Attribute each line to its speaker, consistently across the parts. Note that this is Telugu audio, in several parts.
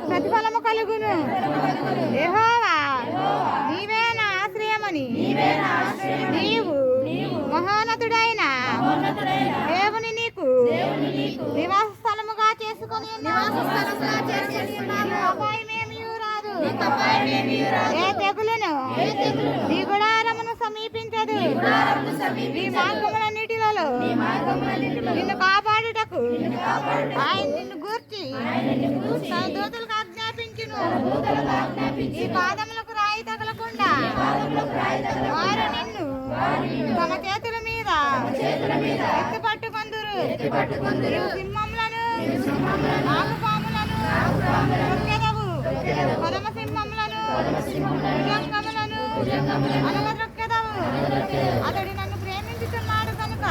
Speaker 1: ప్రతిఫలము కలుగును. యెహోవా నీవే నా ఆశ్రయమని నీవు మహోన్నతుడైన దేవుని నీకు నివాస స్థలముగా చేసుకొని అపాయమేమీ రాదు, ఏ తెగులును నీ గుడారమును సమీపించదు. నీ మార్గములన్నిటిలో నిన్ను కాపాడుటకు ఆయన నిన్ను గూర్చి తన దూతలకు ఆజ్ఞాపించును. నీ పాదములకు రాయి తగలకుండా వారు నిన్ను తమ చేతుల మీద ఎత్తిపట్టుకొందురు. సింహములను నాగుపాములను రొక్కెదవు, కొదమ సింహములను భుజంగములను అనగరొక్కెదవు. అతడు నన్ను ప్రేమించుచున్నాడు కనుక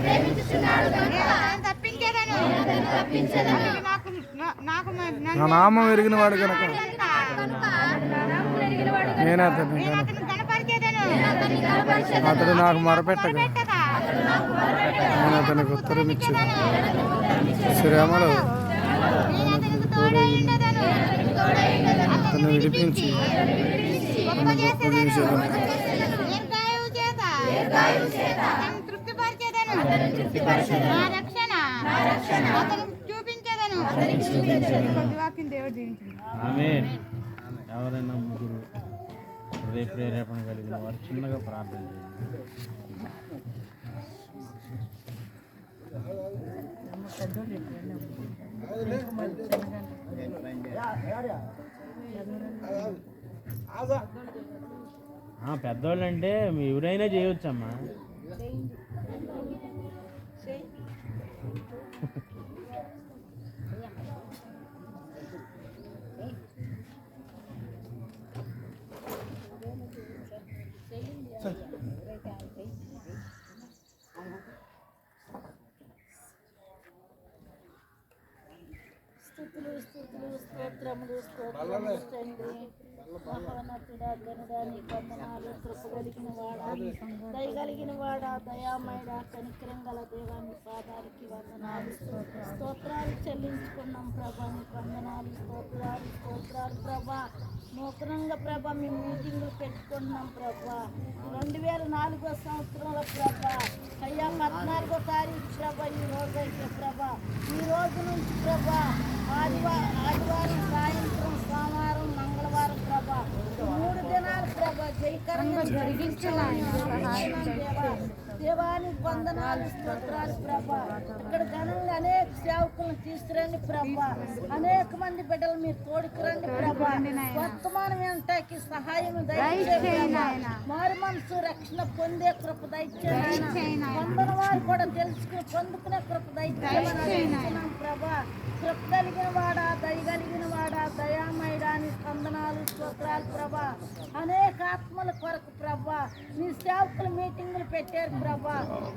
Speaker 1: నేను తప్పించేదను.
Speaker 2: నా నామం ఎరిగిన వాడు కనుక నేను అతను
Speaker 1: కనపరిచేదను.
Speaker 2: అతడు నాకు మొరపెట్టగా నేను అతనికి ఉత్తరం ఇచ్చి శ్రమలో అతను విడిపించి
Speaker 3: ఆమేన్. ఎవరైనా ముగ్గురు హృదయ ప్రేరేపణ కలిగిన వారు చిన్నగా ప్రార్థన చేయండి. పెద్దోళ్ళు అంటే ఎవరైనా చేయవచ్చమ్మా.
Speaker 4: స్తుతులు స్తోత్రములు తండ్రి, మహోన్నతుడా, ఘనుడా, నీ వందనాలు. కృప కలిగిన వాడా, దయగలిగిన వాడా, దయామయుడా, కనికరం గల దేవాన్ని పాదాలకి వందనాలు, స్తోత్రాలు చెల్లించుకున్నాం ప్రభా. నీకు వందనాలు, స్తోత్రాలు ప్రభా. నూతనంగా ప్రభా మేము మీటింగ్లు పెట్టుకుంటున్నాం ప్రభా. 2004 సంవత్సరంలో ప్రభా అయ్యా 14వ తారీఖు ప్రభా ఈ రోజు అయితే ప్రభా, ఈ రోజు నుంచి ప్రభా ఆదివారం సాయంత్రం, సోమవారం, మంగళవారం ప్రభా 3 దినాలు ప్రభా జయకరంగా దేవానికి వందనాలు, స్తోత్రాలు ప్రభా. ఇక్కడ ఘనంగా అనేక సేవకులను తీసుకురండి ప్రభా. అనేక మంది బిడ్డలు మీరు తోడుకురండి ప్రభా. వర్తమానం ఏంటాకి సహాయం దయచేయండి. మారు మనసు రక్షణ పొందే కృప దయచేయండి. పొందిన వారు కూడా తెలుసుకుని పొందుకునే కృప దయచేయండి ప్రభా. కృప కలిగిన వాడా, దయగలిగిన వాడా, దయామయుడా, నీ వందనాలు, స్తోత్రాలు ప్రభా. అనేక ఆత్మల కొరకు ప్రభా నీ సేవకులు మీటింగులు పెట్టారు ప్రభా.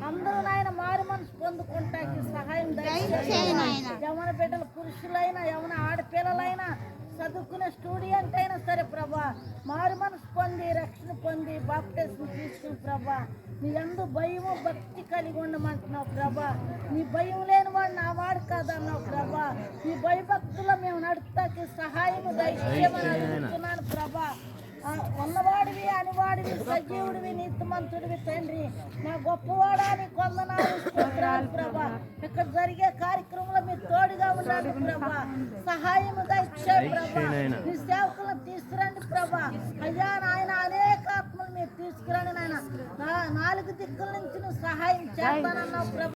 Speaker 4: అందరూ నాయన మారు మనసు పొందుకుంటాకి సహాయం దయచేయండి. యవన బిడ్డలు పురుషులైనా యవన ఆడపిల్లలైనా చదువుకునే స్టూడెంట్ అయినా సరే ప్రభా మారు మనసు పొంది రక్షణ పొంది బాప్టిజం తీసుకుని ప్రభా నీ యందు భయము భక్తి కలిగి ఉండమంటున్నావు ప్రభా. నీ భయం లేని వాడు నా వాడు కాదన్నావు ప్రభా. నీ భయభక్తుల్లో మేము నడుపుతాకి సహాయము దయచేయమని అడుగుతున్నాను ప్రభా. ఉన్నవాడివి, అనివాడివి, సజీవుడివి, నీతిమంతుడివి తండ్రి, నా గొప్పవాడా, నీ కొందనాలు, స్తోత్రాలు ప్రభా. ఇక్కడ జరిగే కార్యక్రమంలో మీరు తోడుగా ఉండండి ప్రభా. సహాయము దయచేయండి ప్రభా. నీ సేవకులను తీసుకురండి ప్రభా. అయ్యా నాయన అనేక ఆత్మలు మీరు తీసుకురండి నాయన. 4 దిక్కుల నుంచి నువ్వు సహాయం చేస్తానన్నావు ప్రభా.